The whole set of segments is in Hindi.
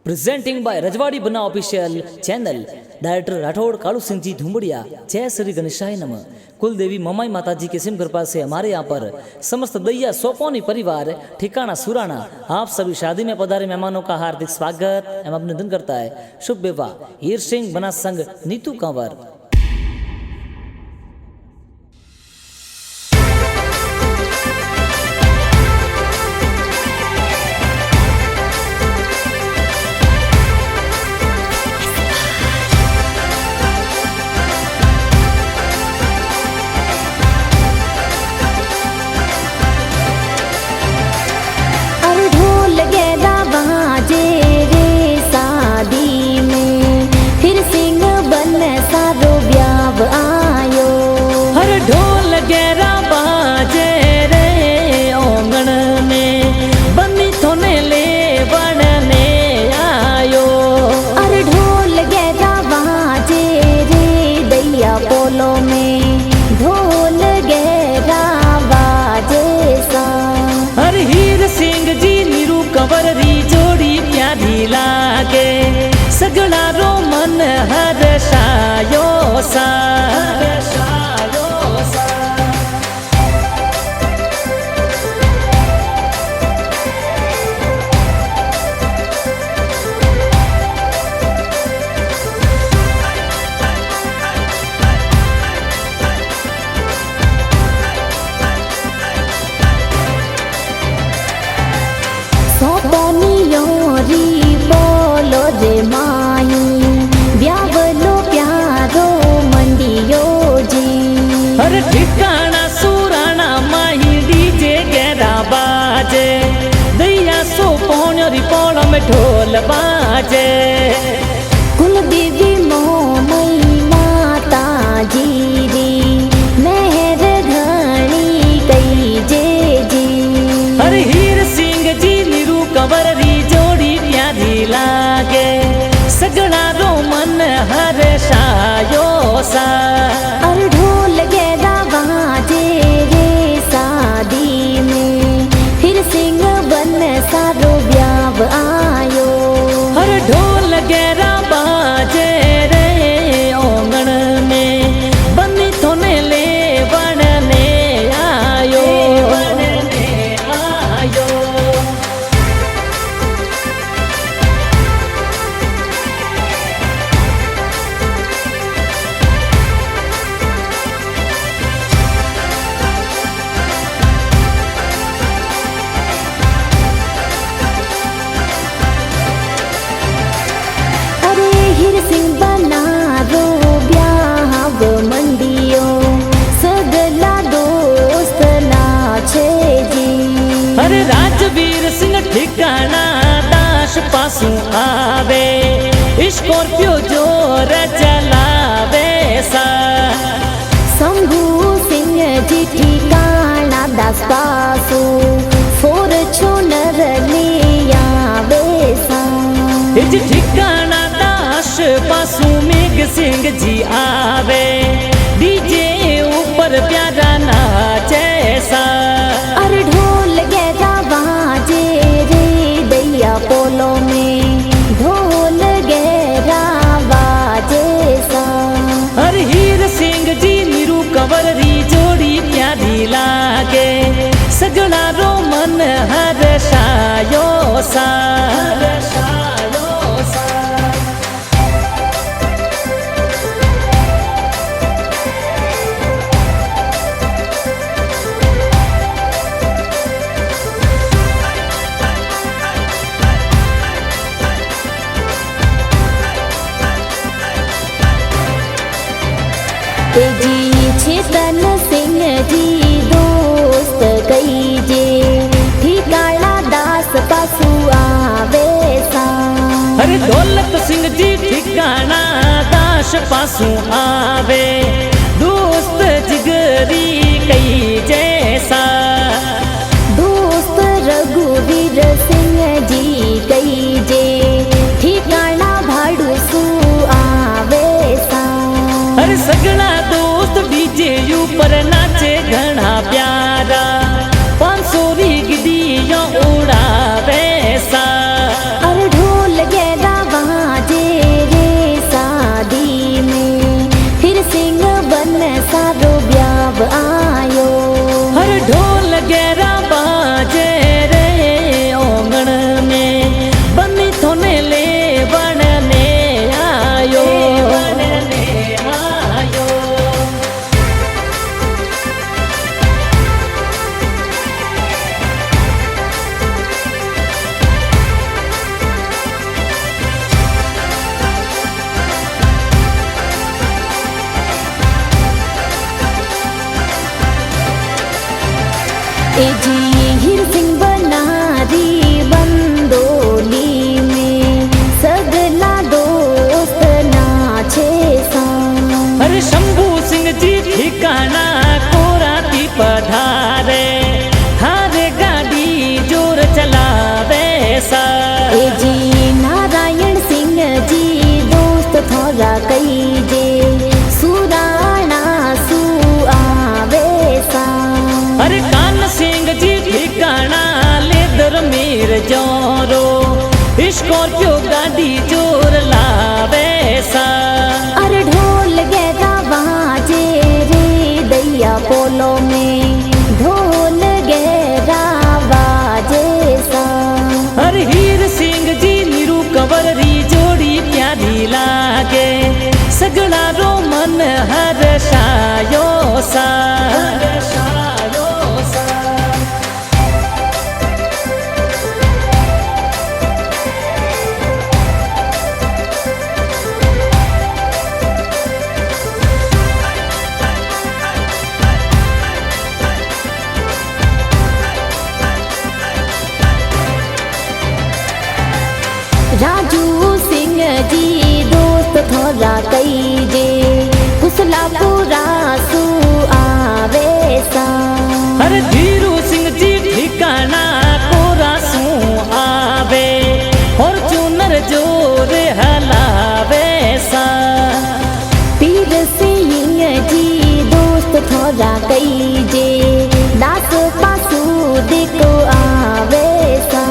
Presenting by Rajwadi Bana official channel. Director Rathore Kalu Singh ji Dhumadiya. जय श्री गणेशाय नमः। कुल देवी ममाई माता जी के सिम कृपा से हमारे यहाँ पर समस्त दैया सोपोनी परिवार ठिकाना सुराना आप सभी शादी में पधारे मेहमानों का हार्दिक स्वागत एवं अभिनंदन करता है। शुभ विवाह हीर सिंह बना संघ नीतू कंवर। सगड़ा रो मन हर्षायो सा ठिकाना सुराना माही डीजे गेरा बाजे दैया सो पौन्योरी पौड़ में ढोल बाजे। कुल देवी मोमई माता जी री मेहर घणी कई जे जी। अरे हीर सिंह जी नीरू कंवर री जोड़ी प्यारी लागे सगड़ा रो मन हर्षायो सा। और ढोल गेरा बाजे रे शादी में फिर सिंह बन सारो ब्याव आयो। हर ढोल गेरा बाजे रे ओंगण में बनी थोने ले बनने आयो। अरे राजवीर सिंह ठिकाना दाश पासू आवे स्कॉर्पियो जोर चलावे सा। शंभू सिंह जी ठिकाना दास पासू फोर छोनर ले आवे सा। ठिकाना दाश पासू मेघ सिंह जी आवे डीजे ऊपर प्यारा नाचे सा। और ढोल गेरा बाजे रे दैया पोलो में ढोल गेरा बाजे सा। अरे हीर सिंह जी नीरू कंवर री जोड़ी प्यारी लागे सगड़ा रो मन हर्षायो सा। जी चेतन सिंह जी दोस्त कई जे ठिकाना दास पासू आवे सा। अरे दौलत सिंह जी ठिकाना दास पासू आवे दोस्त जिगरी कई जैसा। दोस्त रघुवीर सिंह जी कई जे ठिकाना भाड़ू सू आवे सा। अरे सगड़ा दोस्त डीजे ऊपर नाचे घना प्यारा 500 री गिदियों उड़ावे सा। और ढोल गेरा ए जी हीर सिंह बनारी बंदोली में सगला दोस्त नाचे सा। अरे शंभू सिंह जी ठिकाना कोराती पधारे, हर गाड़ी जोर चलावे सा। ए जी नारायण सिंह जी दोस्त थोड़ा कई जे सुराणा सु आवे सा। अरे कान सिंह जी ठिकाना लेदर मीर जोरो, स्कॉर्पियो गाड़ी जोर लावे सा। अरे ढोल गैरा बाजे रे दैया पोलो में ढोल गैरा बाजे सा। अरे हीर सिंह जी नीरू कंवर री जोड़ी प्यारी लागे, सगड़ा रो मन हर्षायो सा। राजू सिंह जी दोस्त थोड़ा कई जे कुसला पूरा सु आवे सा। अरे धीरू सिंह जी ठिकाना कोरा सू आवे, और चुनर जोर हलावे सा। पीर सिंह जी दोस्त थोड़ा कई जे दास पासु दिको आवे सा।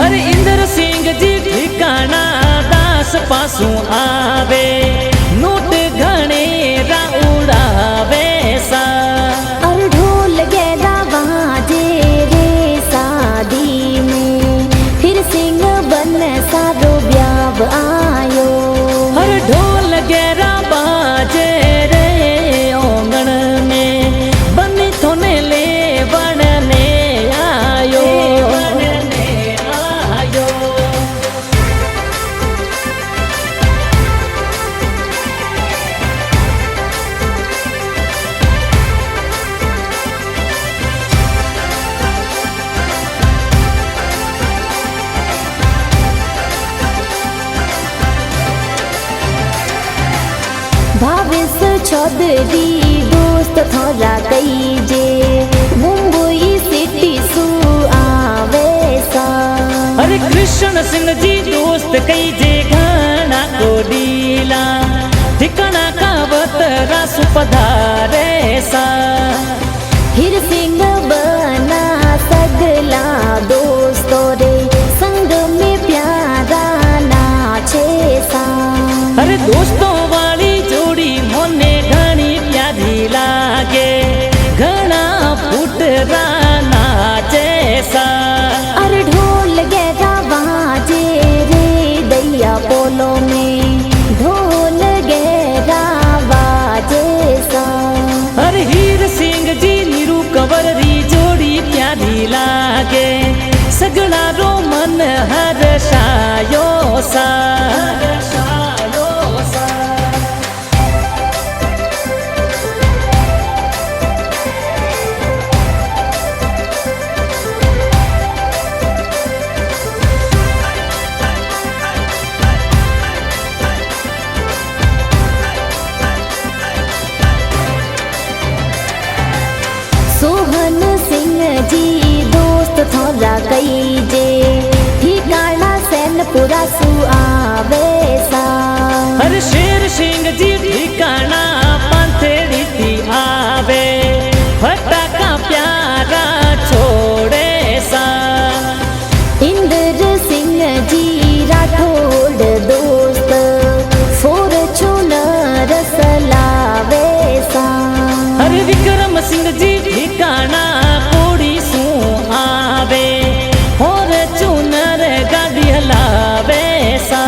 अरे इंद्र सिंह जी ठिकाना दास पासू आवे, नोट घणे रा उड़ावे सा। और ढोल गैरा बाजे रे शादी में फिर सिंह बन सारो ब्याव आयो। हर ढोल गैरा बाजे रे ओंगण में, बनी थोने ले बनने आयो। भावेश चौधरी दोस्त थोड़ा कई जे मुंबई सिटी सु आवे सा। अरे कृष्ण सिंह जी दोस्त कई जे घना को डीला, ठिकाना का वतरा सुपधारे सा। हिर सिंह बना सगला दोस्तों रे संग में प्यारा नाचे सा। अरे दोस्तों वाली जोड़ी मोने घनी प्यारी लागे, घना फुटरा नाचे सा। अरे ढोल गैरा बाजे रे दैया पोलो में ढोल गैरा बाजे सा। अरे हीर सिंह जी नीरू कंवर री जोड़ी प्यारी लागे, सगड़ा रो मन हर्षायो सा। सोहन सिंह जी दोस्त थोड़ा कई जे ठिकाना सैनपुरा सु आवे सा। अरे शेर सिंह जी ठिकाना पंथेड़ी थी आवे, फटाका प्यारा छोड़े सा। इंद्र सिंह जी राठौड़ दोस्त फॉर्चूनर सलावे सा। अरे विक्रम सिंह जी ठिकाना कोड़ी सू आवे, और चुनर गाड़ी हलावे सा।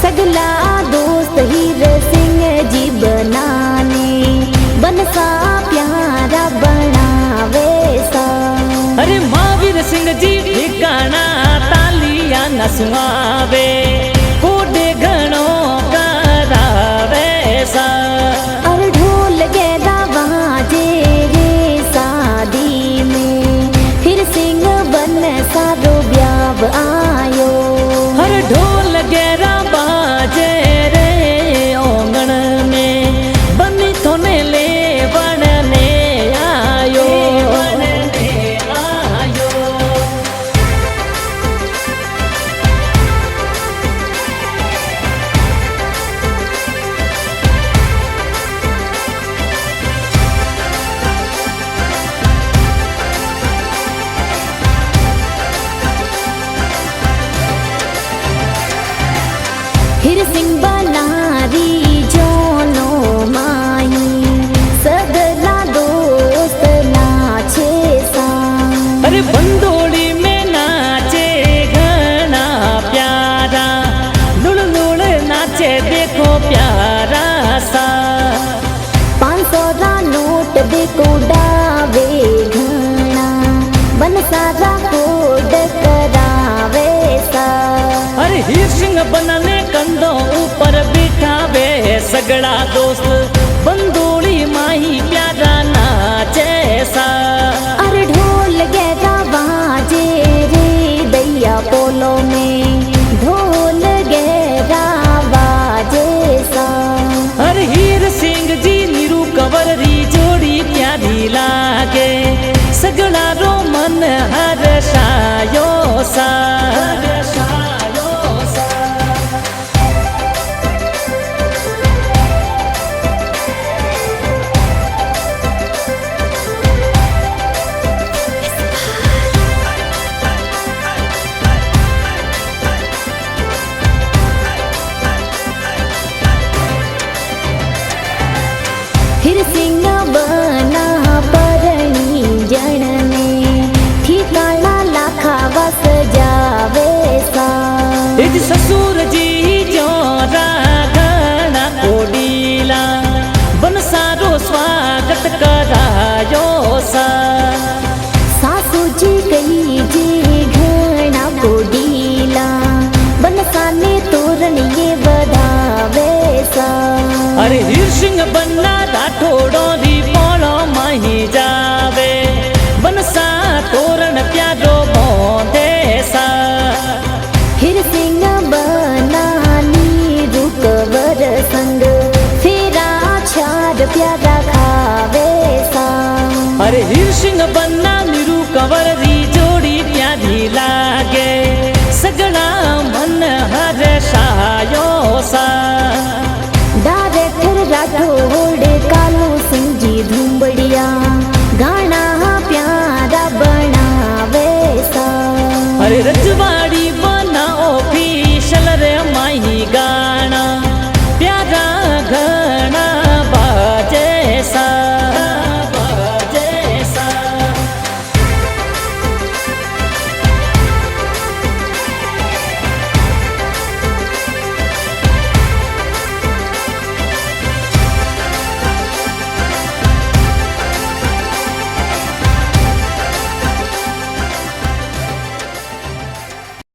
सगला दोस्त हीर सिंह जी बनाने बनसा प्यारा बनावे सा। अरे महावीर सिंह जी ठिकाना तालिया नसवावे, कोडे घणो करावे सा। और ढोल गैरा बाजे रे शादी में गेरा बाजे रे ओंगण में बनी थोने ले वणने आयो हिर सिंह बनारी जोनो माही सगला दोस्त नाचे सा। अरे बंदोली में नाचे घना प्यारा लुड़ लुड़ नाचे देखो प्यारा सा। 500 रा नोट देखो डावे घना बन सारा कोड करावे सा। अरे हीर सिंह बनाने कंधों ऊपर बिठावे सगड़ा दोस्त बंदोली माही प्यारा नाचे सा। अरे ढोल गहरा बाजे रे दैया पोलो में ढोल गहरा बाजे सा। अरे हीर सिंह जी नीरू कंवर री जोड़ी प्यारी लागे सगड़ा रो मन हर्षायो सा। हिर सिंह बना परणी जन में ठिकाना लाखा वस जावे सा। इज ससुर जी जोरा घना कोडीला बन सारो स्वागत करायो सा।